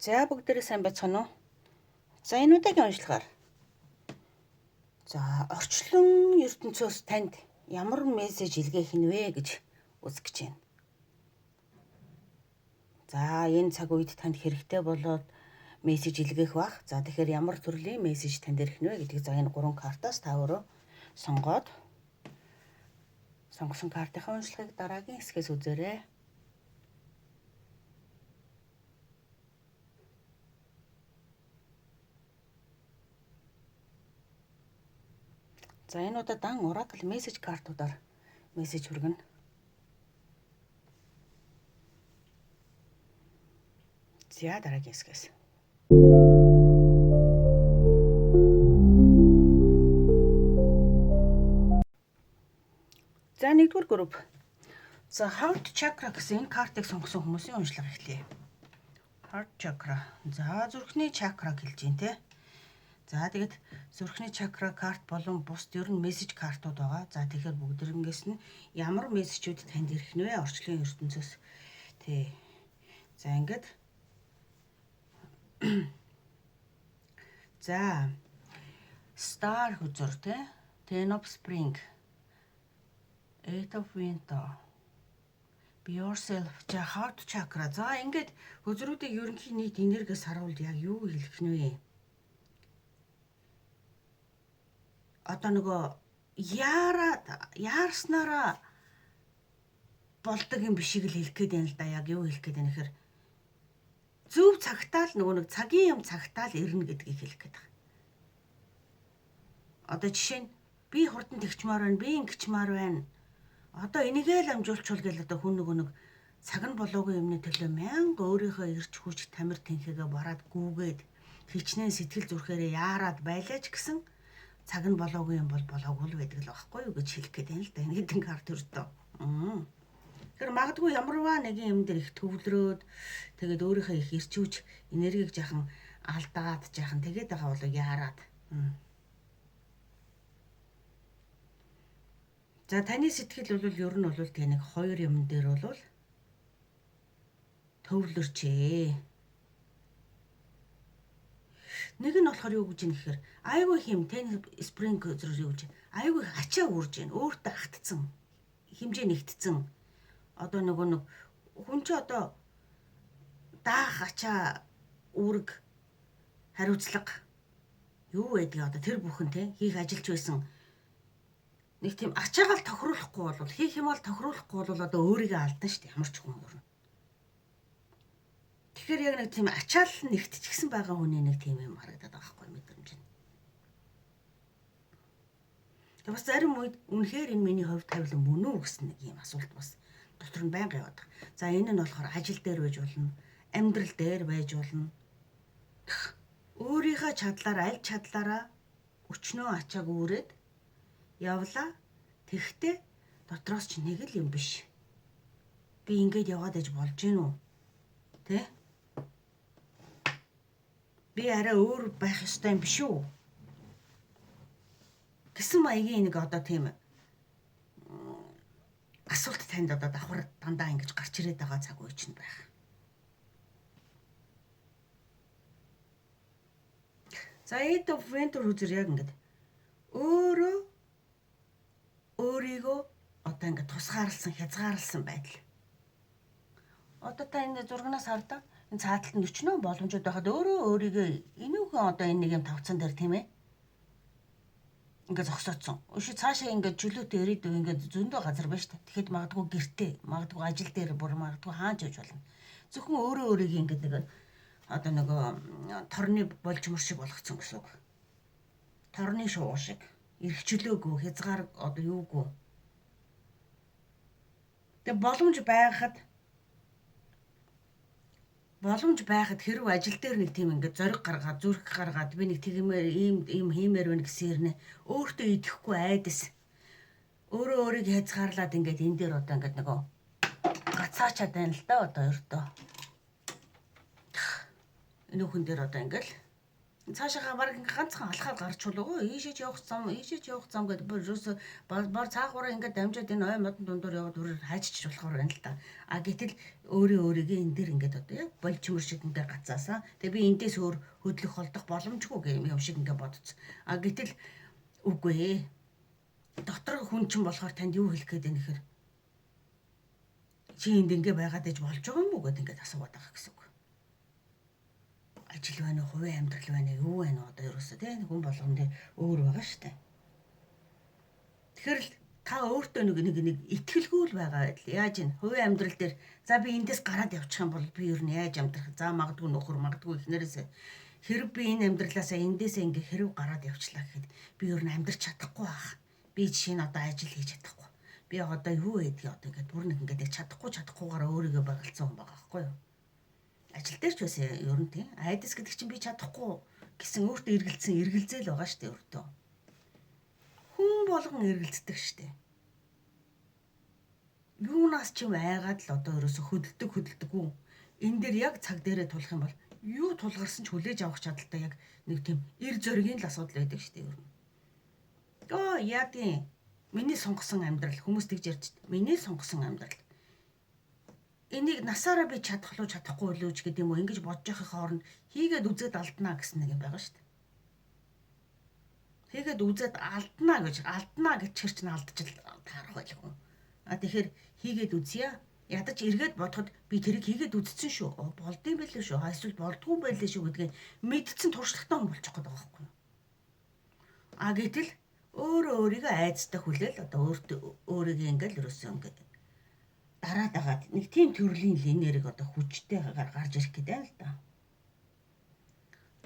За бүгдээрээ сайн байцгаана уу? За энэ удаагийн уншлагаар. За орчлон ертөнцөөс танд ямар мессеж илгээх нь вэ гэж үзэж байна. За энэ цаг үед танд хэрэгтэй болоод мессеж илгээх бах. За тэгэхээр ямар төрлийн мессеж танд ирэх нь вэ гэдгийг за энэ 3 картаас та өөрөө сонгоод сонгосон картынхаа уншлагыг дараагийн хэсгээс үзээрэй. За энэ удаа дан оракл мессеж картуудаар мессеж хүргэнэ. За дараагийн хэсгээс. За нэгдүгээр групп. За heart chakra гэсэн энэ картыг сонгосон хүмүүсийн уншлага эхлэе. Heart chakra. За зүрхний чакра хэлж байна те. За тэгээд зүрхний чакра карт болон бусд ер нь мессеж картууд байгаа. За тэгэхээр бүгдрэнгээс нь ямар мессежүүд танд ирэх нь вэ? Орчлон ертөнцөөс. Тий. За ингээд. За Star хүзэр те. Ten of Spring. Eight of Winter. Be yourself. За heart chakra. За ингээд хүзрүүдийн ерөнхий нийт энергиэс харуулж яг юу хэлэх нь вэ? Одоо нөгөө яарснараа болдог юм бишиг л хэлэх гээд байна л да. Яг юу хэлэх гээд байна гэхээр зөв цагтаа л нөгөө нэг цагийн юм цагтаа л ирнэ гэдгийг хэлэх гээд байна. Одоо жишээ нь би хурдан тэгчмаар байна, би ингэчмаар байна. Одоо энийгээ л амжуулчул гэл одоо хүн нөгөө нэг цаг нь болоогүй юмны төлөө мянга өөрийнхөө эрч хүч тамир тэнхээгээ бараад гүүгээд хичнээн сэтгэл зүрхээрээ яарад байлаач гэсэн цаг нь болоогүй юм бол болоогүй л байдаг л байхгүй юу гэж хэлэх гээд байна л да. Энэ хэдэн карт өртөө. Тэгэхээр магадгүй ямарваа нэгэн юм дээр их төвлөрөөд тэгээд өөрийнхөө их эрчүүч энергийг жахан алдаад жахан тэгээд байгаа болоо яарад. За таны сэтгэл бол ер нь бол тэг нэг хоёр юм дээр бол төвлөрчээ. Нэг нь болохоор юу гэж юм гэхээр айгүй хэм ten spring зэрэг юу гэж айгүй ачаа үрж гин өөртөө хатцсан хэмжээ нэгтцэн одоо нэг хүн чи одоо даах ачаа үүрэг хариуцлага юу байдгийг одоо тэр бүхэн те хийх ажилч байсан нэг тийм ачаагаал тохируулахгүй бол хийх юм бол тохируулахгүй бол одоо өөрийгөө алдна шүү дээ ямар ч хүн юм. Тэгэхээр яг нэг тийм ачаал нэгтчихсэн байгаа хүний нэг тийм юм харагдаад байгаа байхгүй мэдрэмж нь. Тэгээ бас зарим үед үнэхээр энэ миний хувьд тавилан мөн үү гэсэн нэг юм асуулт бас дотор нь байнга яваад байгаа. За энэ нь болохоор ажил дээр байж болно, амьдрал дээр байж болно. Өөрийнхөө чадлаараа аль чадлаараа өчнөө ачааг үүрээд явлаа. Тэгтээ дотроос ч нэг л юм биш. Би ингэж яваад аж болж гин үү? Тэ? Би арай өөр байх ёстой юм биш үү? Гэсэн маягийн нэг одоо тийм асуулт танд одоо давхар дандаа ингэж гарч ирээд байгаа цаг үе чинь байх. За Eight of Winter үзэр яг ингэж өөрийгөө одоо ингэ тусгаарлсан, хязгаарласан байдал. Одоо та энэ зургнаас хардаа энэ цааталт нь өчнөө боломжууд байхад өөрийгөө энүүхэн одоо энэ нэг юм тавцсан дээр тийм ээ ингээд зогсооцсон. Өшөө цаашаа ингээд чөлөөтэй ирээдүй ингээд зөндөө газар байна шүү дээ. Тэгэхэд магадгүй гэртээ, магадгүй ажил дээр бүр магадгүй хаач явж болно. Зөвхөн өөрийгөө ингээд нэг одоо нөгөө торны болжмор шиг болгоцсон гэсэн үг. Торны шуу шиг эрхчлөөгүй, хязгаар одоо юугүй. Тэгээ боломж байхад хэрв ажил дээр нэг тийм ингээд зориг гаргаад зүрх гаргаад би нэг тэгмээр ийм хиймээр байна гэсэн хэрнээ өөртөө идэхгүй айдас өөрийгөө хязгаарлаад ингээд энэ дээр одоо ингээд нөгөө гацаачаад байна л да одоо өртөө энэ хүн дээр одоо ингээд Цаашаа баг ганцхан алхаад гарч чулуугүй ийшээж явах зам гэдэг бүр ерөөсө бор цаагаараа ингээд дамжаад энэ ой модон дундуур яваад үрээр хайчиж болохоор байна л да. А гэтэл өөрийгөө энэ дэр ингээд одоо яг болчмөр шиг ингээд гацаасаа. Тэгээ би эндээс өөр хөдлөх холдох боломжгүй юм шиг ингээд бодсон. А гэтэл үгүй ээ. Дотор хүн чинь болохоор танд юу хэлэх гээд байна гэхээр чи энд ингээд байгаад ээж болж байгаа юм уу гэдээ ингээд асууад байгаа гэсэн үг. Ажил байна уу, хувийн амьдрал байна уу, юу байна уу одоо ерөөсөө тийм хүн болгонд өөр байгаа штэ. Тэгэхээр та өөртөө нэг итгэлгүй л байгаа байдал. Яаж ийн хувийн амьдрал дээр за би эндээс гараад явчих юм бол би ер нь яаж амьдрах? За магадгүй нөхөр магадгүй ихнэрээс хэрэг би энэ амьдралаасаа эндээсээ ингээ хэрэг гараад явчлаа гэхэд би ер нь амьдрч чадахгүй байх. Би жишээ нь одоо ажил хийж чадахгүй. Би одоо юу хийдгийг одоо ингээд бүр нэг ингээд чадахгүйгаараа өөрийгөө багалцсан хүн байгаа байхгүй юу? Ажил дээр ч байсан ер нь тийм айдас гэдэг чинь би чадахгүй гэсэн өөртөө эргэлзээл байгаа шүү дээ өөртөө. Хүн болгон эргэлздэг шүү дээ. Юунаас ч юм айгаад л одоо ерөөсө хөдөлдөггүй. Энэ дээр яг цаг дээрээ тулах юм бол юу тулгарсан ч хүлээж авах чадaltaй яг нэг тийм эр зөргийн л асуудал байдаг шүү дээ ер нь. Яадын миний сонгосон амьдрал хүмүүс тэгж ярьж миний сонгосон амьдрал. Энийг насаараа би чадах уу чадахгүй юу ч гэдэг юм уу ингэж бодож явахын хооронд хийгээд үзээд алднаа гэсэн нэг юм байгаа шүү дээ. Хийгээд үзээд алднаа гэчихэр чинь алдчих таарах байлгүй. Тэгэхээр хийгээд үзье. Ядаж эргээд бодоход би тэрийг хийгээд үзсэн шүү. Болдсон байлээ шүү. Эсвэл болдгүй байлээ шүү гэдгийг мэдсэн туршлагатай хүн болчих гээд байгаа байхгүй юу? Гэтэл өөрийгөө айцтай хүлээл одоо өөрийгөө ингээл ерөөсөө ингээд дараад агаад нэг тийм төрлийн линерийг одоо хүчтэй гарч ирэх гэдэг юм л да.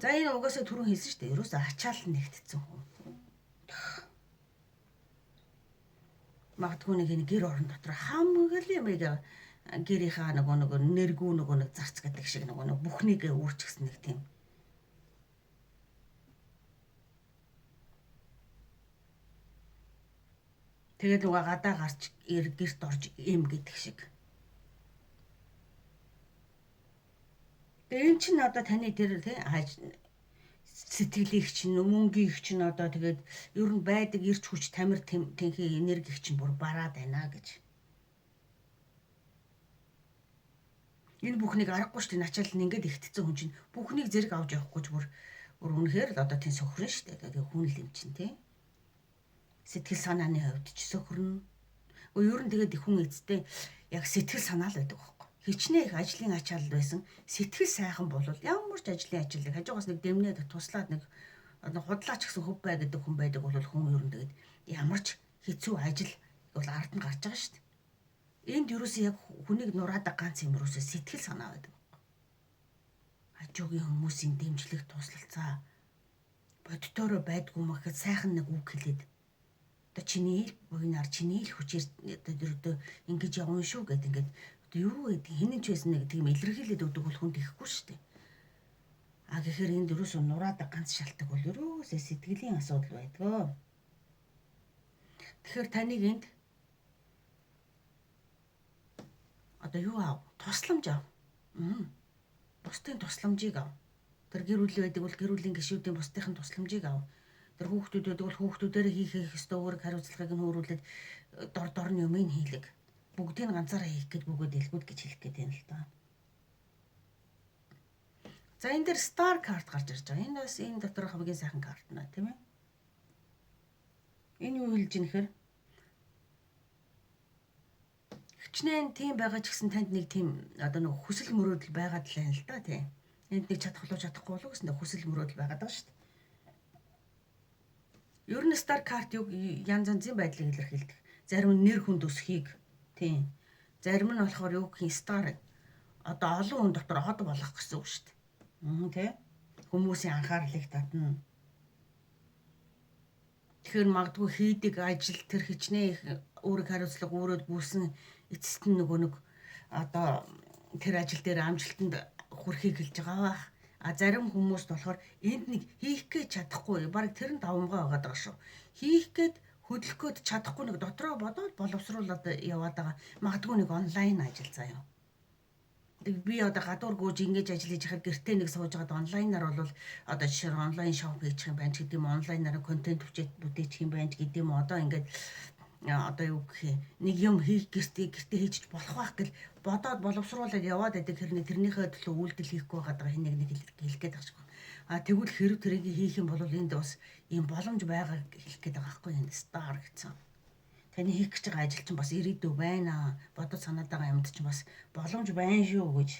За энэ угаасаа түрүүн хэлсэн шүү дээ. Ерөөсөө ачаал нэгтцсэн хүн. Магадгүй нэг гэр орон дотор хамгийн юмыг гэрийнхаа нэг нэргүү нэг зарц гэдэг шиг нэг бүхнийг үүрчихсэн нэг тийм. Тэгээд угаа гадаа гарч гэрт орж им гэдэг шиг. Энэ чинь одоо таны тэр сэтгэлийг чинь мөнгийг чинь одоо тэгээд ер нь байдаг ирч хүч тамир тэнхээ энергиг чинь бүр бараад байна гэж. Энэ бүхнийг аргагүй шүү дээ. Начаал нь ингээд ихтцэн хүн чинь бүхнийг зэрэг авч явахгүй ч бүр үнэхээр л одоо тийм сөхрөн шүү дээ. Тэгээд хүн л юм чинь тий. Сэтгэл санааны хувьд ч сөхрөн. Ер нь тэгээд хүн эцтэй яг сэтгэл санаа л байдаг байхгүй. Хичнээн их ажлын ачаал байсан. Сэтгэл сайхан бол ямар ч ажлыг хажуугаас нэг дэмнээд туслаад нэг худлаач гэсэн хөв бай гэдэг хүн байдаг бол хүн ер нь тэгээд ямар ч хэцүү ажил бол ард нь гарч байгаа шүү дээ. Энд юусэн яг хүнийг нураадаг ганц юм юусэн сэтгэл санаа байдаг. Хажуугийн хүмүүсийн дэмжлэг туслалцаа бодтоороо байдгүй мэхэд сайхан нэг үг хэлээд одоо чиний буйнаар чиний л хүчээр одоо ингэж явна шүү гэд ингээд юу гэдэг хинэн ч байсан нэг тийм илэрхийлээд өгдөг бол хүн тэхгүй шүү дээ. Гэхээр энд юусэн нураадаг ганц шалтгаан бол юусээ сэтгэлийн асуудал байдгаа. Тэгэхээр таныг энд одоо юу аав? Тусламж аав. Бусдын тусламжийг аав. Тэр гэр бүл байдаг бол гэр бүлийн гишүүдийн бусдын тусламжийг аав. Тэр хүүхдүүд байдаг бол хүүхдүүдээрээ хийх ёстой үүрэг хариуцлагыг нь хөөрүүлээд дорны юмыг хийлэг. Бүгдийг ганцаараа хийх гээд бүгд дэлгүүд гэж хэлэх гээд байна л да. За энэ дээр star card гарч ирж байгаа. Энэ бас энэ дотор хамгийн сайхан карт нэ, тийм ээ. Энэ юу хэлж ийн гэхээр хичнээн тийм байгаа ч гэсэн танд нэг тийм одоо нэг хүсэл мөрөөдөл байгаад л байна л да тийм. Энд нэг чадахгүй болов гэсэн хүсэл мөрөөдөл байгаад байгаа шүү дээ. Ер нь star card юу янз янзын байдлыг илэрхийлдэг. Зарим нь нэр хүнд өсхийг тийм. Зарим нь болохоор юу гэх юм star одоо олон хүн дотор од болох гэсэн үг шүү дээ. Тийм. Хүмүүсийн анхаарлыг татна. Тэгэхээр магадгүй хийдэг ажил тэр хичнээн их үүрэг хариуцлага өөрөөд гүйсэн эцэст нь нэг одоо тэр ажил дээр амжилтанд хүрэхийг хэлж байгаа бах. Зарим хүмүүс болохоор энд нэг хийх гэж чадахгүй баг тэр нь давмгай байгаад байгаа шүү. Хийх гээд хөдлөх гээд чадахгүй нэг дотроо бодоод боловсруулаад яваад байгаа. Магадгүй нэг онлайн ажил заяа. би одоо гадуур гүйж ингэж ажил хийж хахад гэртээ нэг сууж байгаа онлайнаар бол одоо жишээ нь онлайн шоу хийчих юм байна ч гэдэм онлайнаар контент бүтээчих юм байна ч гэдэм одоо ингээд одоо юу гэх юм нэг юм хийх гэртээ хийж болох байх гэл бодоод боловсруулаад яваад байдаг хэрнээ тэрнийхээ төлөө үйлдэл хийхгүй байгаа хин нэг хэлэх гээд байгаа ч юм. Тэгвэл хэрэг тэрийг хийх юм бол энд бас ийм боломж байгаа хэлэх гээд байгаа байхгүй энэ стар гэсэн. Таны хийх гэж байгаа ажил чинь бас ирээдүй байна. Бодож санаад байгаа юмд чинь бас боломж байна шүү гэж.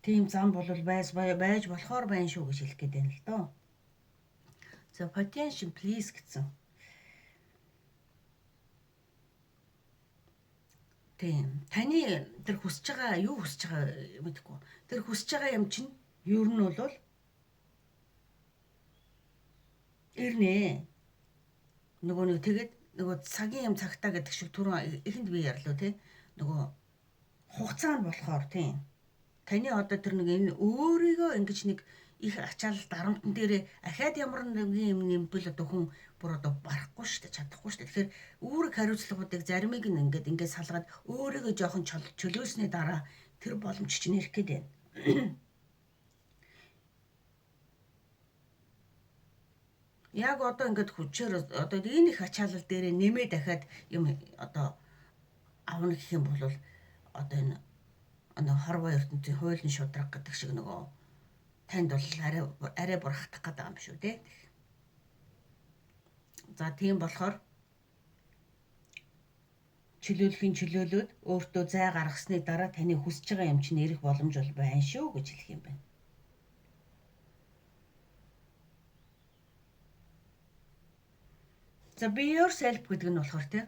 Тийм зам бол байж болохоор байна шүү гэж хэлэх гээд байна л доо. За potential please гэсэн. Тийм. Таны тэр хүсэж байгаа юу хүсэж байгаа мэдэхгүй. Тэр хүсэж байгаа юм чинь ер нь бол ирнэ. Нөгөө нэг тэгээд нөгөө цагийн юм цагтаа гэдэг шиг түрүүн эхэнд би ярьлаа тий. Нөгөө хугацаанд болохоор тийм. Таны одоо тэр нэг энэ өөрийгөө ингэж нэг их ачаалал дарамтан дээрээ ахаад ямар нэгэн юм нэмбэл одоо хүн бүр одоо барахгүй шүү дээ, чадахгүй шүү дээ. Тэгэхээр үүрэг хариуцлагуудыг заримыг нь ингээд салгаад өөрийгөө жоохон чөлөөсний дараа тэр боломж чинь ирэх гээд байна. Яг одоо ингээд хүчээр одоо энэ их ачаалал дээрээ нэмээ дахиад юм одоо авна гэх юм бол одоо энэ хорвоо ертөнцийн хуулийн шудраг гэдэг шиг нөгөө танд бол арай бурахтах гэдэг юм шүү дээ. За тийм болохоор чөлөөлөд өөртөө зай гаргасны дараа таны хүсэж байгаа юм чинь ирэх боломж бол байна шүү гэж хэлэх юм байна. За be yourself гэдэг нь болохоор тийм.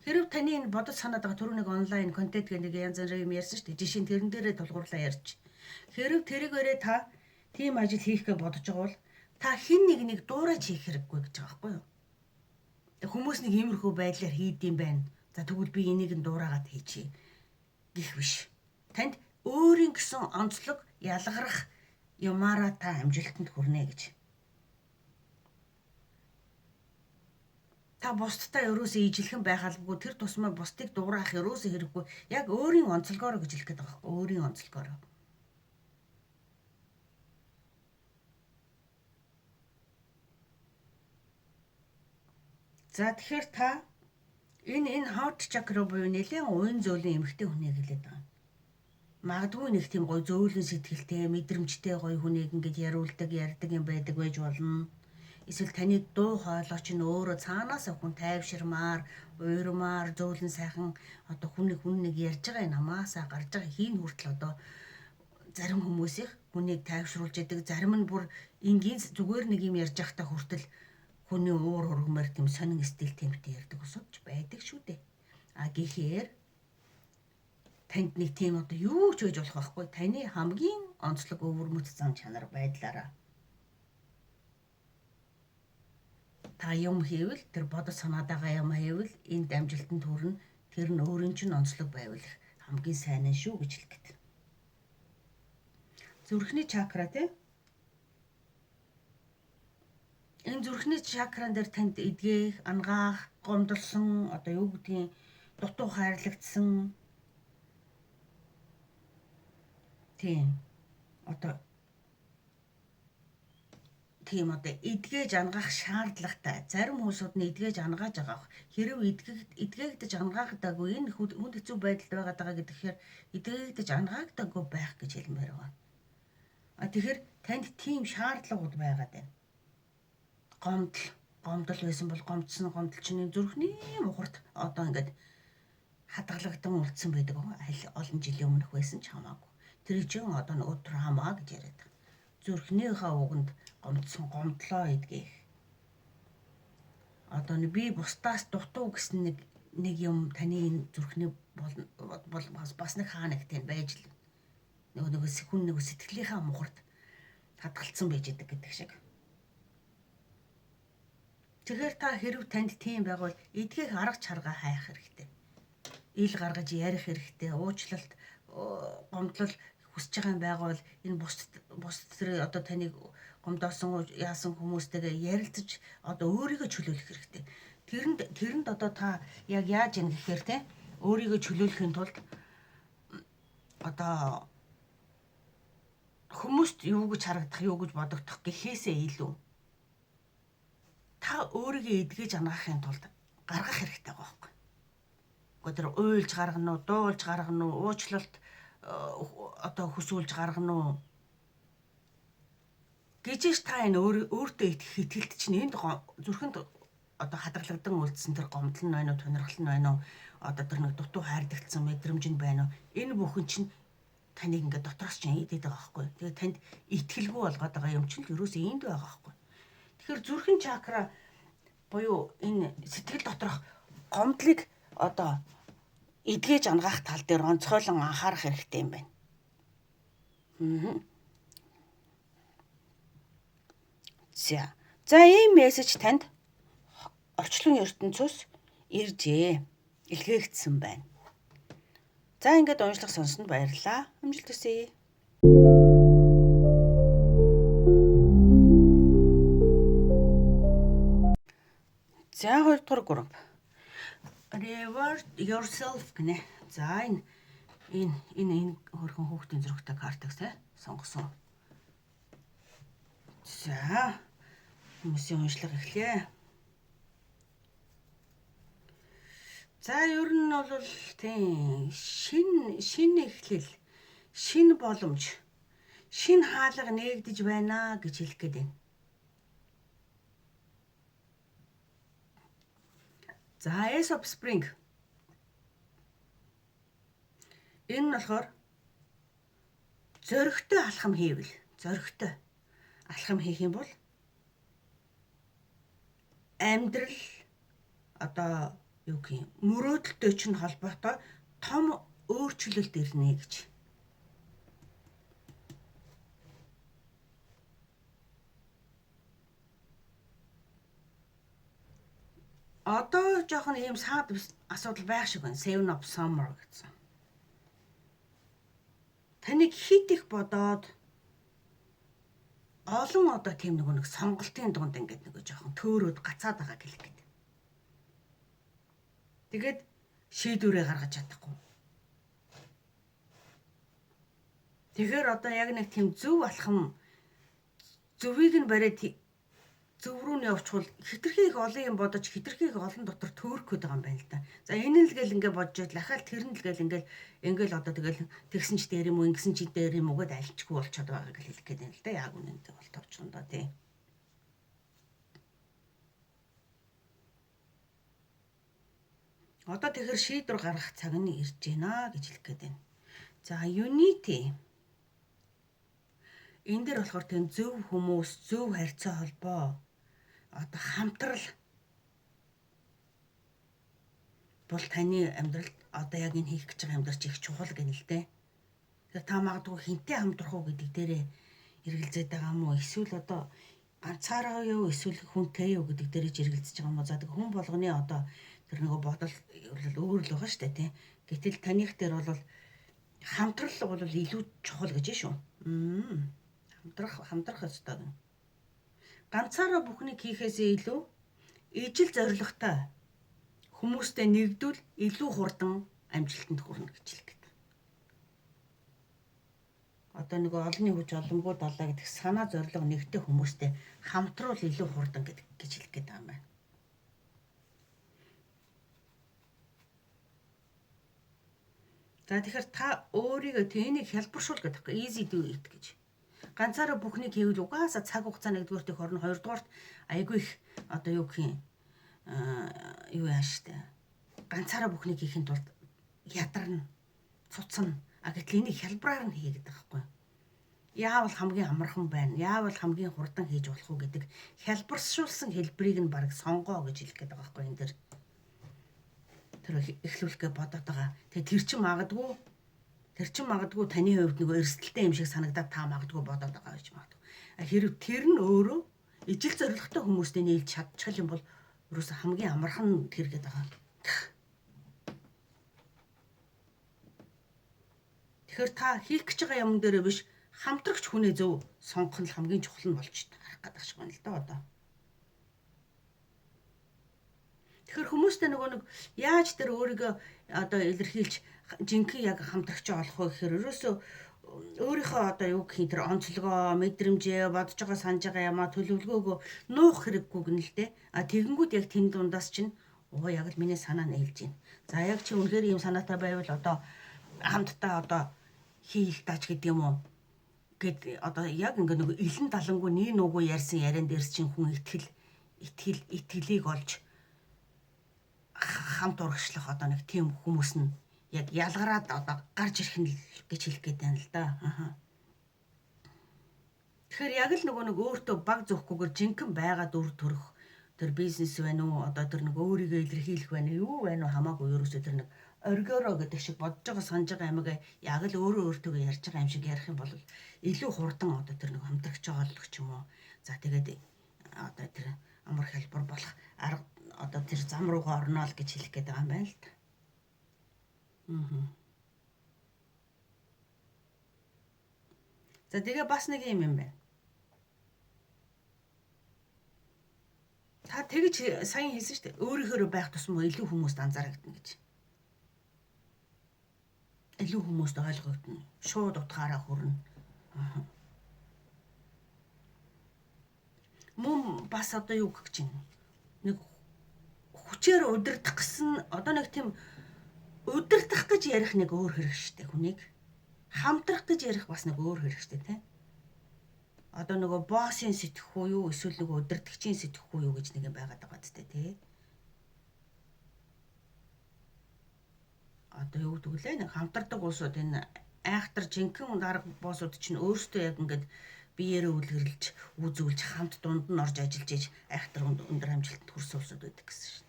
Хэрв таны энэ бодож санаад байгаа түрүүний онлайн контент гэх нэг янз бүрийн юм ярьсан шүү дээ. Жишээ нь тэрэн дээрээ тулгуурлаа ярьж. Хэрв тэрийгээрээ та тийм ажил хийх гэж бодож байгаа бол та хин нэг дуурайч хийх хэрэггүй гэж байгаа байхгүй юу? Хүмүүс нэг иймэрхүү байдлаар хийдэм байна. За тэгвэл би энийг нь дуурайгаад хийчихье гэх биш. Танд өөрийн гэсэн онцлог ялгарах юмараа та амжилтанд хүрнэ гэж. Та бусдтай ерөөсөө ижилхэн байх албагүй тэр тусмаа бусдыг дуурайх ерөөсөө хэрэггүй. Яг өөрийн онцлогоор гэж хэлэх гээд байгаа байхгүй өөрийн онцлогоор. За тэгэхээр та энэ heart chakra буюу нэлээд уян зөөлөн эмэгтэй хүнийг хэлээд байгаа. Магадгүй нэг тийм гоё зөөлөн сэтгэлтэй, мэдрэмжтэй гоё хүнийг ингэж ярьдаг юм байдаг байж болно. Эсвэл таны дуу хоолой чинь өөрөө цаанаасаа хүн тайвширмаар, уйрмаар, зөөлөн сайхан одоо хүн нэг ярьж байгаа намаасаа гарч байгаа хийн хүртэл одоо зарим хүмүүсийн хүнийг тайвшруулж яадаг, зарим нь бүр энгийн зүгээр нэг юм ярьж байхдаа хүртэл хүний уур хургамар тийм сонин стил темптэй ярьдаг усудж байдаг шүү дээ. Гэхээр танд нэг тийм одоо юу ч гэж болох байхгүй. Таны хамгийн онцлог өвөрмөц зам чанар байдлаараа та юм хийвэл тэр бодож санаад байгаа юм хийвэл энд амжилтанд хүрнэ. Тэр нь өөрийн чинь онцлог байвал хамгийн сайн нь шүү гэж хэлэх гэдэг. Зүрхний чакра тийм. Энэ зүрхний чакран дээр танд эдгээх, ангаах, гомдолсон одоо юу гэдгийг дутуу хайрлагдсан тийм одоо эдгэж ангаах шаардлагатай. Зарим хүмүүсүүд нь эдгэж ангааж байгаа. Хэрв эдгээгдэж ангаахдаггүй энэ хүнд хэцүү байдалд байгаа даа гэхээр эдгээгдэж ангаагдаггүй байх гэж хэлмээр байна. Тэгэхээр танд тийм шаардлагууд байгаад байна. Гомдол байсан бол гомдсон гомдол чинь зүрхний мухарт одоо ингээд хадгалагдан үлдсэн байдаг. Олон жилийн өмнөх байсан ч хамаагүй. Тэр чинь одоо нөгөө трама гэж яриад байгаа. Зүрхнийхээ уганд гомдсон гомдлоо эдгэх. Одоо би бусдаас дутуу гэсэн нэг юм таны зүрхний бол бас нэг хаа нэг тийм байж л нөгөө хүн сэтгэлийнхаа мухарт хадгалцсан байж идэг гэдэг шиг. Тэгэхээр та хэрв танд тийм байгавал эдгэх арга чарга хайх хэрэгтэй. Ил гаргаж ярих хэрэгтэй. Уучлалт, гомдлол хүсэж байгаа юм байгавал энэ бус тэр одоо таныг гомдоосон яасан хүмүүстэйгээ ярилцаж одоо өөрийгөө чөлөөлөх хэрэгтэй. Тэрэнд одоо та яг яаж юм гэхээр те өөрийгөө чөлөөлөхийн тулд одоо хүмүүст юу гэж харагдах, юу гэж бодогдох гэхээсээ илүү та өөрийгөө эдгэж ангахын тулд гаргах хэрэгтэй байгаа байхгүй. Гэхдээ тэр уйлж гаргана уу, дуулж гаргана уу, уучлалт одоо хүсүүлж гаргана уу гэж та энэ өөртөө итгэх итгэлт чинь энд зүрхэнд одоо хадгалагдсан үлдсэн тэр гомдол нь байна уу, туниргал нь байна уу, одоо тэр нэг дутуу хайрдагцсан мэдрэмж нь байна уу, энэ бүхэн чинь таныг ингээд дотроос чинь идээд байгаа байхгүй. Тэгээд танд итгэлгүй болгоод байгаа юм чинь л ерөөсөө энд байгаа байхгүй. Тэгэхээр зүрхэн чакра буюу энэ сэтгэл доторх гомдлыг одоо эдгэж ангаах тал дээр онцгойлон анхаарах хэрэгтэй юм байна. За ийм мессеж танд орчлон ертөнцөөс иржээ. Илгээгдсэн байна. За ингээд уншлах сонссонд баярлалаа. Амжилт хүсье. За 2 дугаар групп. Reward yourself гэнэ. За энэ хөрхөн хүүхдийн зурагтай картыг сонгосон. За хүмүүсийн уншлага эхлэе. За ер нь бол тийм шин эхлэл, шин боломж, шин хаалга нээгдэж байна гэж хэлэх гээд байна. За Ace of Spring. Энэ нь болохоор зөрөгтэй алхам хийвэл, зөрөгтэй алхам хийх юм бол амьдрал одоо юу гэх юм мөрөөдөлтэй чинь холбоотой том өөрчлөлт ирнэ гэж. Одоо жоохон ийм саад асуудал байх шиг байна. Seven of Summer гэсэн. Таныг хит их бодоод олон одоо тийм нэг сонголтын дунд ингээд нэг жоохон төөрөөд гацаад байгаа гэлэг гэдэг. Тэгээд шийдвэрээ гаргаж чадахгүй. Тэгэхээр одоо яг нэг тийм зөв алхам зөвийг нь бариад зөв рүү нь явчихвал хитрхи их олон юм бодож хитрхи их олон дотор төөрөх гээд байгаа юм байна л да. За энэ л гэл ингээд бодож байл ахаал тэр нь л гэл ингээл одоо тэгэл тэгсэн ч дээр юм уу ингэсэн ч дээр юм уу гэд альчгүй болчиход байгаа гэж хэлэх гээд байна л да. Яг үнэнтэй бол товчхон да тий. Одоо тэгэхээр шийдвэр гаргах цаг нь ирж байна гэж хэлэх гээд байна. За unity. Энэ дээр болохоор тийм зөв хүмүүс, зөв харьцаа холбоо одоо хамтрал бол таны амьдралд одоо яг энэ хийх гэж байгаа амьдрал их чухал гэнэ л дээ. Тэгэхээр та магадгүй хинтээ хамтрах уу гэдэг дээрээ эргэлзээд байгаа юм уу? Эсвэл одоо ганцаараа юу эсвэл хүнтэй юу гэдэг дээрээ эргэлзэж байгаа юм уу? За тэг хүн болгоны одоо тэр нэг бодол өөр л байгаа шүү дээ тий. Гэтэл таних дээр бол хамтрал бол илүү чухал гэж шүү. Хамтрах ёстой гэнэ. Ганцаараа бүхнийг хийхээсээ илүү ижил зоригтой хүмүүстэй нэгдвэл илүү хурдан амжилтанд хүрнэ гэж хэлэх гээд. Одоо нэг олонний хүч олонгүй далаа гэдэг санаа зориг нэгтэй хүмүүстэй хамтруул илүү хурдан гэж хэлэх гээд байгаа юм байна. За тэгэхээр та өөрийгөө тэнийг хялбаршуул гэдэг. Easy do it гэж. Ганцаараа бүхнийг хийвэл угаасаа цаг хугацаа нэгдүгээр дэх орно хоёрдугаарт айгүй их одоо юу гэх юм юу яаш штэ. Ганцаараа бүхнийг хийхин тулд ядарна, цуцна. Гэтэл энийг хялбараар нь хийгээд байгаа байхгүй. Яавал хамгийн амархан байна, яавал хамгийн хурдан хийж болох уу гэдэг хялбаршуулсан хэлбэрийг нь баг сонгоо гэж хэлэх гээд байгаа байхгүй энэ дэр. Тэр эхлүүлэхгээ бодоод байгаа. Тэгээ тэр чин магадгүй таны хувьд нэг эрсдэлтэй юм шиг санагдаад та магадгүй бодоод байгаа гэж магадгүй. Хэрэг тэр нь өөрөө ижил зоригтой хүмүүстэй нийлж чадчих юм бол ерөөсө хамгийн амархан тэргээд байгаа. Тэгэхээр та хийх гэж байгаа юм дээрээ биш хамтрагч хүнээ зөв сонгох нь хамгийн чухал нь болж харах гэдэг шиг байна л да одоо. Тэгэхээр хүмүүстэй нөгөө нэг яаж тэр өөрийгөө одоо илэрхийлж жинхэнэ яг хамтрагч олох вэ гэхээр ерөөсөө өөрийнхөө одоо юу гэх юм тэр онцлогоо, мэдрэмжээ, бодож байгаа санаж байгаа ямаа төлөвлөгөөгөө нуух хэрэггүй гэнэ л дээ. А тэгэнгүүт яг тэн дундаас чинь яг л миний санаа нээлж байна. За яг чи үнэхээр ийм санаатай байвал одоо хамтдаа одоо хийх тач гэдэг юм уу? Гэт одоо яг ингээ нэг илэн далангуу нэг нүгөө ярьсан яриан дээрс чинь хүн итгэлийг олж хамт урагшлах одоо нэг тийм хүмүүс нь яг ялгараад одоо гарч ирэх нь гэж хэлэх гээд байна л да. Тэгэхээр яг л нэг өөртөө баг зөхгүйгээр жинхэнэ байгаад үр төрөх тэр бизнес байна уу одоо тэр нэг өөрийгөө илэрхийлэх байна юу байна уу хамаагүй ерөөсөө тэр нэг оргиороо гэдэг шиг бодож байгаа санаж байгаа амигаа яг л өөртөө ярьж байгаа юм шиг ярих юм бол илүү хурдан одоо тэр нэг хамтрагч олох ч юм уу. За тэгээд одоо тэр амар хэлбэр болох арга одоо тэр зам руугаа орноо л гэж хэлэх гээд байгаа юм байна л та. За тэгээ бас нэг юм байна. Та тэгж сайн хэлсэн шүү дээ. Өөрийнхөө байх тусмаа илүү хүмүүст анзаарагдана гэж. Илүү хүмүүст ойлгогдно. Шууд утгаараа хүрнэ. Мөн бас одоо юу гэж чинь нэг хүчээр удирдах гэсэн одоо нэг тийм удирдах гэж ярих нэг өөр хэрэг штэ хүнийг хамтрах гэж ярих бас нэг өөр хэрэг штэ тий. Одоо нөгөө боссын сэтгэхгүй юу эсвэл нөгөө удирдагчийн сэтгэхгүй юу гэж нэг юм байгаад байгаа гэдэг тий. Одоо юу гэдэг лээ нэг хамтардаг улсууд энэ айхтар жинхэнэ дарга боссууд чинь өөрсдөө яг ингээд биеэрээ үлгэрлж үзүүлж хамт дунд нь орж ажиллаж иж айхтар өндөр амжилтанд хүрсэн улсууд байдаг гэсэн шин.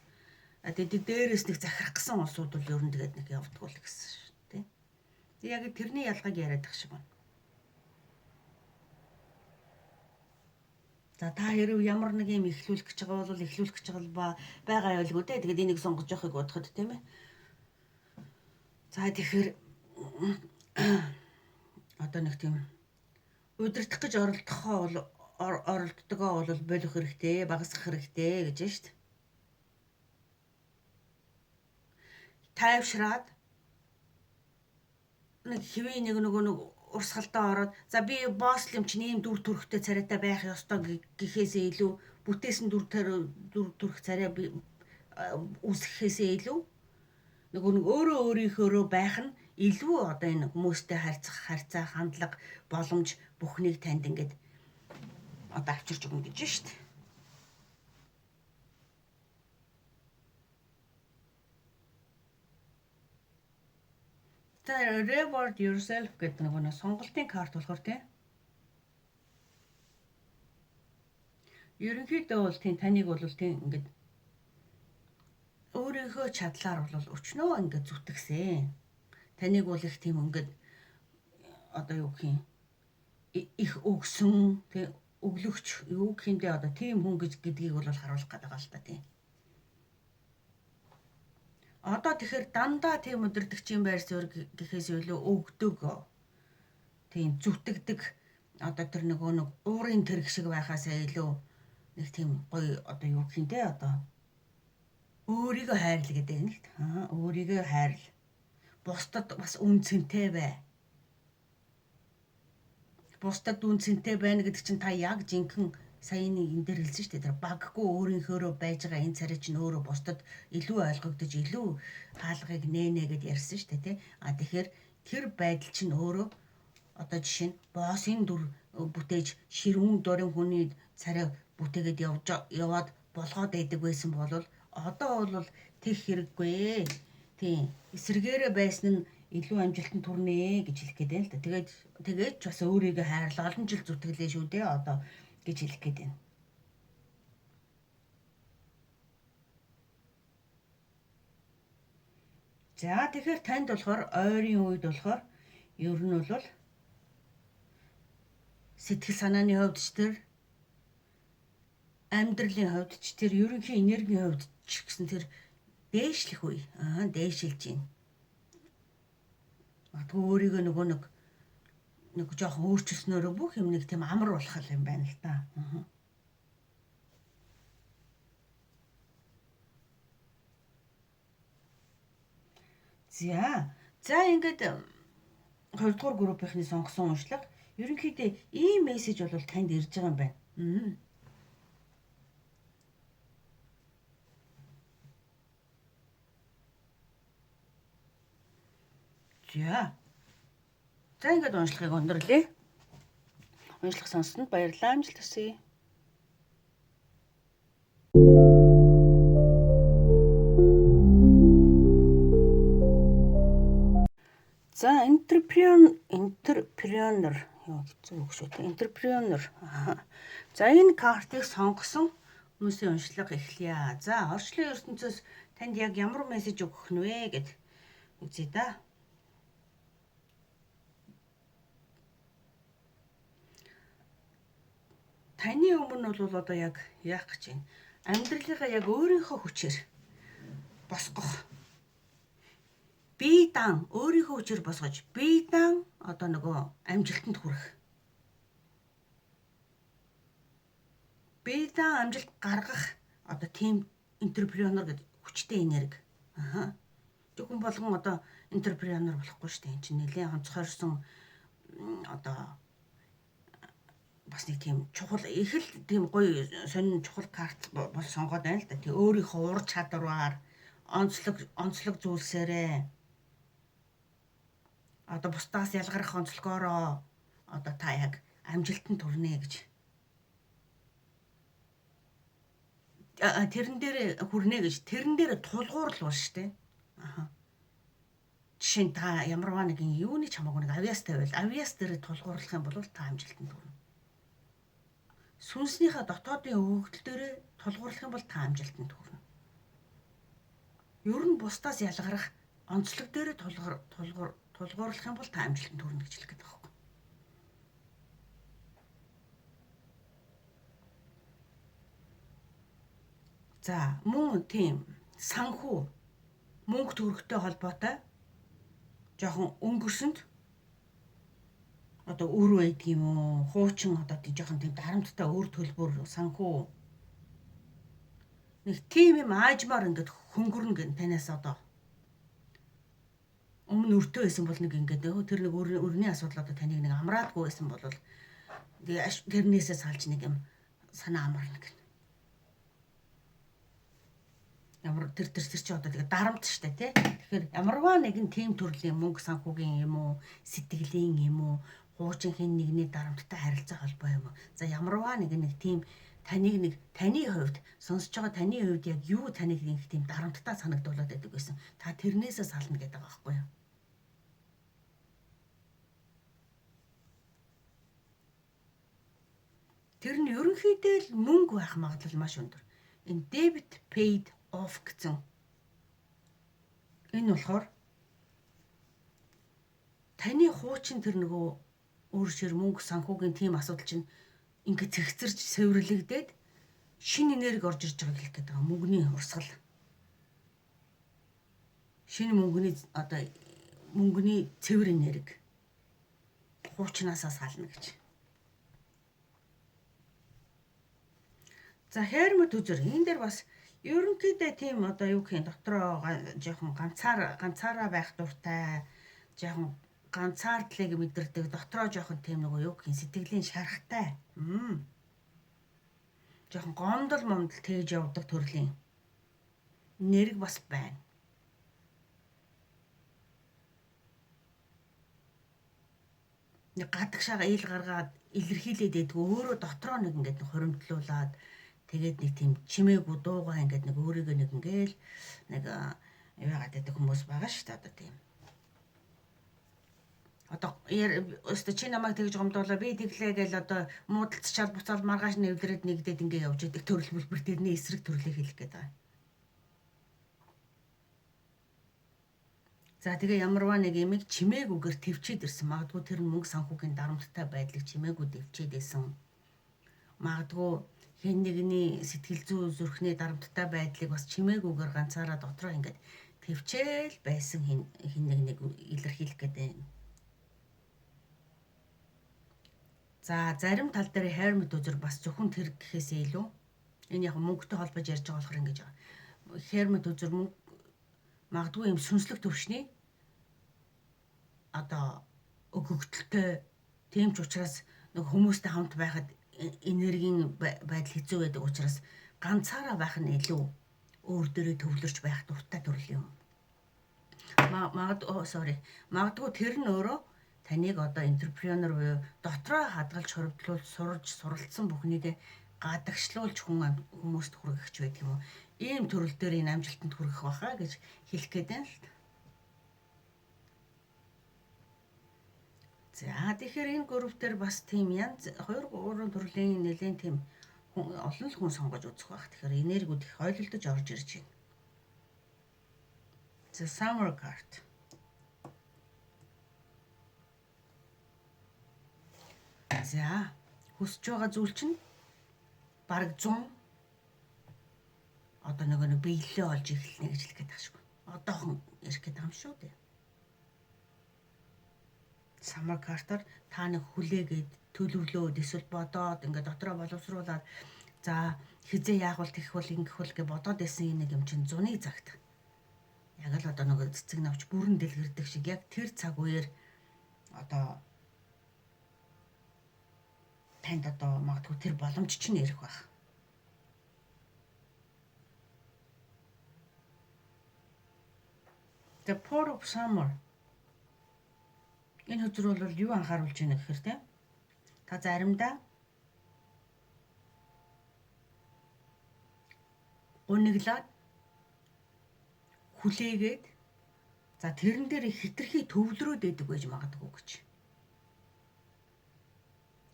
А тэгээд дээрээс нэг захирах гэсэн улсууд бол ер нь тэгээд нэг явдаг л гэсэн шин тий. Яг тэрний ялгааг яриад байх шиг байна. За та хэрв ямар нэг юм эхлүүлэх гэж байгаа бол эхлүүлэх гэж байгаа байлгүй дээ. Тэгээд энийг сонгож явахыг бодоход тийм ээ. За тэгэхээр одоо нэг тийм удирдах гэж оролддогоо бол болох хэрэгтэй, багасгах хэрэгтэй гэж байна шүү дээ. Тайвшраад нэг хэвээ нэг урсгалдаа ороод за би босс юм чинь ийм дүр төрхтэй царайтай байх ёстой гэхээсээ илүү бүтээсэн дүр төрх царай үүсгэхээсээ илүү нэг өөрөө өөрийнхөөрөө байх нь илүү одоо энэ хүмүүстэй харьцах хандлага боломж бүхнийг танд ингээд одоо авчирч өгнө гэж байна шүү дээ. За reward yourself гэдэг нэг сонголтын карт болохоор тийм. Ерөнхийдөө бол тийм таныг бол тийм ингээд өөрийнхөө чадлаар бол өчнөө ингээд зүтгэсэн. Таныг бол их тийм ингээд одоо юу гэх юм их өгсөн тийм өглөгч юу гэх юм бэ одоо тийм хүн гэдгийг бол харуулах гэдэг байгаа л та тийм. Одоо тэгэхээр дандаа тийм өдөрдөгчийн байр суурь гэхээс илүү өгдөг тийм зүтгэдэг одоо тэр нэг уурын тэрэг шиг байхаасаа илүү нэг тийм гоё одоо юу гэх юм те одоо өөрийгөө хайрл гэдэг юм л та. Өөрийгөө хайрл. Бусдад бас үнцэнтэй бай. Бусдад үнцэнтэй байна гэдэг чинь та яг жинхэнэ саяны энэ дээр хэлсэн шүү дээ. Тэр баггүй өөрийнхөөрөө байж байгаа энэ царай чинь өөрөө бусдад илүү ойлгогдож илүү хаалгыг нээнэ гэд ярьсан шүү дээ тий. А тэгэхээр тэр байдал чинь өөрөө одоо жишээ нь боссын дүр бүтээж ширүүн дөрөн хүний царай бүтээгээд яваад болгоод байдаг байсан бол одоо бол тех хэрэггүй. Тийм. Эсрэгээрээ байсан нь илүү амжилтанд хүрнэ гэж хэлэх гээд байна л да. Тэгээд ч бас өөрийгөө хайрлаа олон жил зүтгэлээ шүү дээ одоо гэж хэлэх гээд байна. За тэгэхээр танд болохоор ойрын үед болохоор ер нь бол сэтгэл санааны хувьд ч тэр амьдралын хувьд ч тэр ерөнхий энергийн хувьд ч гэсэн тэр дээшлэх үе. Дээшилж байна. Магадгүй өөрийгөө нэг жоохон өөрчилснөөрөө бүх юм нэг тийм амар болох юм байна л та. За За ингээд 2 дугаар группийнхний сонгосон уншлага ерөнхийдөө ийм мессеж бол танд ирж байгаа юм байна. За ингээд уншлагыг өндөрлөө. Уншлах сонссонд баярлалаа. Амжилт хүсье. За entrepreneur юу гэсэн үг шүү дээ. Entrepreneur. За энэ картыг сонгосон хүмүүсийн уншлага эхлэе. За орчлон ертөнцөөс танд яг ямар мессеж өгөх нь вэ гэд үзье да. Таны өмнө бол одоо яг яах гэж байна? Амьдралыгаа яг өөрийнхөө хүчээр босгох. Бие даан өөрийнхөө хүчээр босгож, бие даан одоо нөгөө амжилтанд хүрэх. Бие даан амжилт гаргах одоо тийм энтерпренер гэдэг хүчтэй энерги. Зөвхөн болгон одоо энтерпренер болохгүй шүү дээ. Энд чинь нэлээд онцгойрсон одоо бас нэг тийм чухал их л тийм гоё сонин чухал карт бол сонгоод байна л да. Тэг өөрийнхөө ур чадвараар онцлог зүйлсээрээ одоо бусдаас ялгарах онцлогоороо одоо та яг амжилтанд хүрнэ гэж. Тэрэн дээр хүрнэ гэж тэрэн дээр тулгуурлал бол штэ. Жишээ нь та ямарваа нэгэн юуны ч хамаагүй нэг авиастай байл. Авиас дээр тулгуурлах юм бол та амжилтанд хүрнэ. Сүнснийхээ дотоодын өгөгдөл дээр тулгуурлах юм бол та амжилтанд хүрнэ. Ер нь бусдаас ялгарах онцлог дээр тулгуурлах юм бол та амжилтанд хүрнэ гэж хэлэх гээд байгаа юм. За мөн тийм санхүү мөнгө төгрөгтэй холбоотой жоохон өнгөрсөнд одоо өр байдаг юм уу? Хуучин одоо тийм жоохон тийм дарамттай өр төлбөр санхүү нэг тийм юм аажмаар ингээд хөнгөрнө гэн танаас одоо өмнө өртөө байсан бол нэг ингээд тэр нэг өрний асуудал одоо таныг нэг амраадгүй байсан бол тэрнээсээ салж нэг юм санаа амарна гэн. Ямар тэр чи одоо тэгээ дарамт штэ тий. Тэгэхээр ямарваа нэгэн тийм төрлийн мөнгө санхүүгийн юм уу, сэтгэлийн юм уу, хуучин хин нэгний дарамттай харилцаа холбоо юм уу. За ямарваа нэг тийм таныг таны хувьд сонсож байгаа таны хувьд яг юу таныг нэг тийм дарамттай санагдуулаад байдаг байсан. Та тэрнээсээ сална гэдэг байгаа байхгүй юу? Тэр нь ерөнхийдөө л мөнгө байх магадлал маш өндөр. Энэ debit paid off гэсэн. Энэ болохоор таны хуучин тэр нөгөө өөрөөр мөнгө санхүүгийн тийм асуудал чинь ингээд цэгцэрж сэвэрлэгдээд шинэ энерги орж ирж байгааг хэлэх гээд байгаа. Мөнгөний урсгал. Шинэ мөнгөний цэвэр энерги хуучнаасаа сална гэж. За Hermit үзэр энэ дээр бас ерөнхийдөө тийм одоо юу гэх юм дотроо жоохон ганцаараа байх дуртай, жоохон ганцаардлыг мэдэрдэг, дотроо жоохон тийм нөгөө юу гэх юм сэтгэлийн шарахтай. Жоохон гомдол тээж явдаг төрлийн нэрэг бас байна. Нэг гадагшаага ил гаргаад илэрхийлээд байдгүй өөрөө дотроо нэг ингээд хуримтлуулаад тэгээд нэг тийм чимээгүй дуугаа ингээд нэг өөрийгөө нэг ингээл нэг яагаад гэдэг хүмүүс байгаа шүү дээ одоо тийм. Одоо өстө чи намайг тэгж гомдуулаа би тэглээ гэл одоо муудалцчаал буцаал маргааш нэвлэрээд нэгдээд ингээ явж идэг төрөл мөлбөр тэрний эсрэг төрлийг хэлэх гээд байгаа. За тэгээ ямарваа нэг юмыг чимээгүйгээр төвчээд ирсэн. Магадгүй тэр мөнгө санхүүгийн дарамттай байдлыг чимээгүй төвчээд исэн. Магадгүй хэн нэгний сэтгэл зүй зүрхний дарамттай байдлыг бас чимээгүйгээр ганцаараа дотроо ингээд төвчээл байсан хэн нэг илэрхийлэх гээд байна. За зарим тал дээр Hermit үзэр бас зөвхөн тэр гэхээсээ илүү энэ яг мөнгөтэй холбож ярьж байгаа болохоор ингэж байгаа. Hermit үзэр магадгүй юм сүнслэг төвшний одоо өгөгдөлтэй. Тийм ч учраас нэг хүмүүстэй хамт байхад энергийн байдал хэцүү байдаг учраас ганцаараа байх нь илүү өөр дөрөө төвлөрч байх дуртай төрөл юм. Магадгүй тэр нь өөрөө таныг одоо энтерпренер буюу дотроо хадгалж хоригдлуулж суралцсан бүхнийг гадагшлуулж хүмүүст хүргэх ч байдаг юм уу. Ийм төрөл дээр энэ амжилтанд хүрэх байхаа гэж хэлэх гээд байна л. За тэгэхээр энэ группээр бас тийм янз 2-3 төрлийн нэлээд тийм олон л хүн сонгож үзэх байх. Тэгэхээр энергиуд их ойлолдож орж ирж байна. The Summer card. За хүсэж байгаа зүйл чинь бараг 100 одоо нэг биелэлээ олж эхэлнэ гэж хэлэх гээд байгаа шүү. Одоохон ярих гээд байгаа юм шүү дээ. Summer card-аар та нэг хүлээгээд төлөвлөөд эсвэл бодоод ингээд дотроо боловсруулаад за хизээ яах бол тэгэх бол ингэх бол гэж бодоод байсан нэг юм чинь зуны цагт. Яг л одоо нэг цэцэг навч бүрэн дэлгэрдэг шиг яг тэр цаг үеэр одоо танд одоо магадгүй тэр боломж чинь ирэх байх. The Port of Summer. Энэ хөдөр бол юу анхааруулж байна гэхээр те. Та заримдаа униглаад хүлээгээд за тэрэн дээр хитрхи төвлөрөөд байдаг байж магадгүй гэж.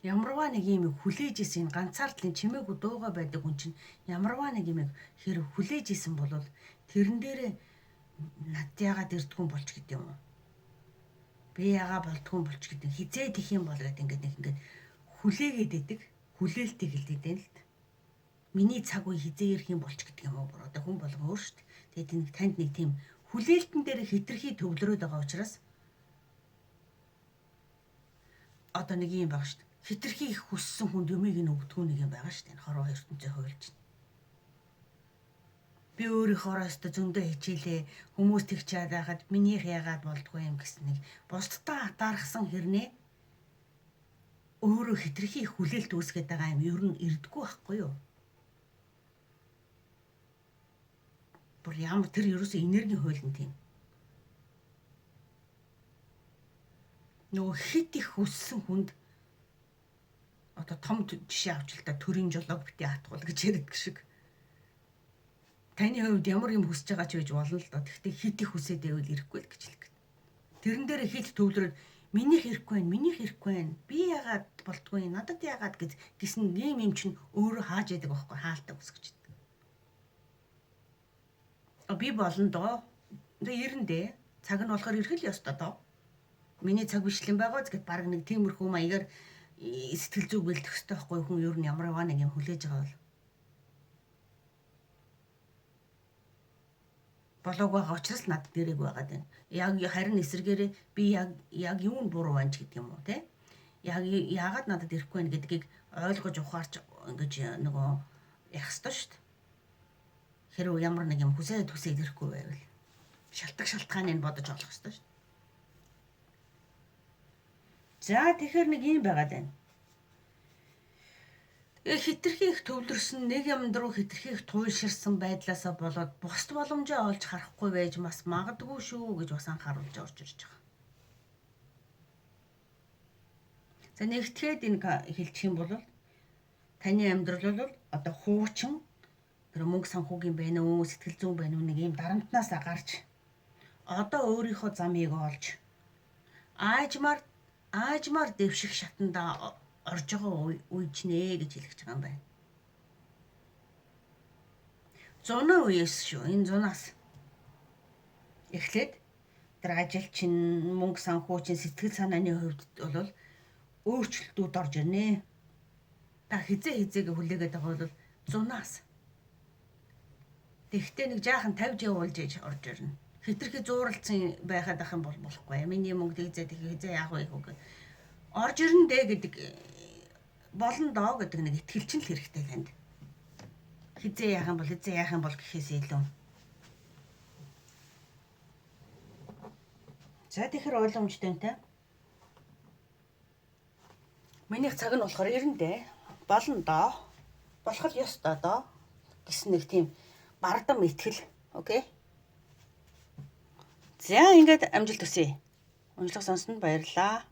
Ямарваа нэг юм хүлээж исэн ганцаардлын чимээгүй дууга байдаг хүн чинь ямарваа нэг юм хэрэг хүлээж исэн бол тэрэн дээр над яагаад ирдгүн болч гэдэг юм уу? Би яагаад болдгүн болч гэдэг хизээд их юм бол гэдэг ингээд хүлээгээд идэг хүлээлтийг хэлдэг дээ л. Миний цаг үе хизээ ирэх юм болч гэдэг юм уу? Одоо хүн болгон өөр шүү дээ. Тэгээд нэг танд нэг тийм хүлээлтэн дээр хитрхи төвлөрөөд байгаа учраас одоо нэг юм байгаа шүү дээ. Хитрхи их хүссэн хүнд юмыг нь өгдгүү нэг юм байгаа шүү дээ. Хорвоо ертөнцөө хуйлж. Би өөрийнхөө өстө зөндөө хичээлээ хүмүүс тэгчээд байхад минийх яагаад болдгоо юм гэсэн нэг бусдтай атаархсан хэрнээ өөрөө хитрхи их хүлээлт үүсгээд байгаа юм ер нь ирдэггүй байхгүй юу? Бүр ямар тэр ерөөсөө энергийн хуйлан тийм. Нөгөө хит их хүссэн хүнд одоо том жишээ авч л та төрийн жолоог бити хатгуул гэж яриад шиг. Таны хувьд ямар юм хүсэж байгаа ч байж болно л доо. Гэхдээ хит их хүсээд байвал ирэхгүй л гэж хэлэх. Тэрэн дээр хит төвлөрөөд минийх ирэхгүй байна. Би яагаад болтгүй надад яагаад гэсэн юм чинь өөрөө хааж яадаг байхгүй хаалтаа үсгэж идэг. Би болно доо. Ирэндээ цаг нь болохоор ирэх л ёстой доо. Миний цаг бичлэн байгаа гэхэд баг нэг тиймэрхүү маягаар сэтгэл зүг бэлдэх ёстой байхгүй хүн ер нь ямар нэг юм хүлээж байгаа бол. Болоог байгаа учраас надад дэрэг байгаад байна. Яг харин эсэргээрээ би яг юу нь буруу байна ч гэдэг юм уу те. Яг яагаад надад ирэхгүй байна гэдгийг ойлгож ухаарч ингэж нөгөө ярих ёстой шүү дээ. Хэрвээ ямар нэг юм хүсээд ирэхгүй байвал шалтгааныг бодож олох ёстой шүү дээ. За тэгэхээр нэг юм байгаад байна. Хитрхи их төвлөрсөн нэг юмд руу хитрхи их туйлширсан байдлаасаа болоод бусд боломжоо олж харахгүй байж бас магадгүй шүү гэж бас анхааруулж орж ирж байгаа. За нэгтгэхэд энэ хэлчих юм бол таны амьдрал бол одоо хуучин тэр мөнгө санхүүгийн байна уу сэтгэл зүйн байна уу нэг юм дарамтнаас гарч одоо өөрийнхөө замыг олж аажмаар дэвших шатанда орж байгаа үеч нэ гэж хэлж байгаа юм байна. Зуны үеэс шүү. Энэ зунаас эхлээд тэр ажил чинь мөнгө санхүү чинь сэтгэл санааны хувьд бол өөрчлөлтүүд орж ирнэ. Та хизээгээ хүлээгээд байгаа бол зунаас. Тэгвэл нэг жаахан 50 явуулж иж орж ирнэ. Хитрхи зууралцсан байхад ах юм бол болохгүй. Миний мөнгө хизээ яах вэ гэх орж ирнэ дээ гэдэг болно доо гэдэг нэг итгэлчин л хэрэгтэй танд. Хизээ яах юм бол гэхээс илүү. За тэгэхээр ойлгомжтой нэ. Минийх цаг нь болохоор 90 дээ. Болно доо. Болох л ёстой доо. Гэсэн нэг тийм бардам итгэл. Окей. За ингээд амжилт хүсье. Уншлах сонсонд баярлалаа.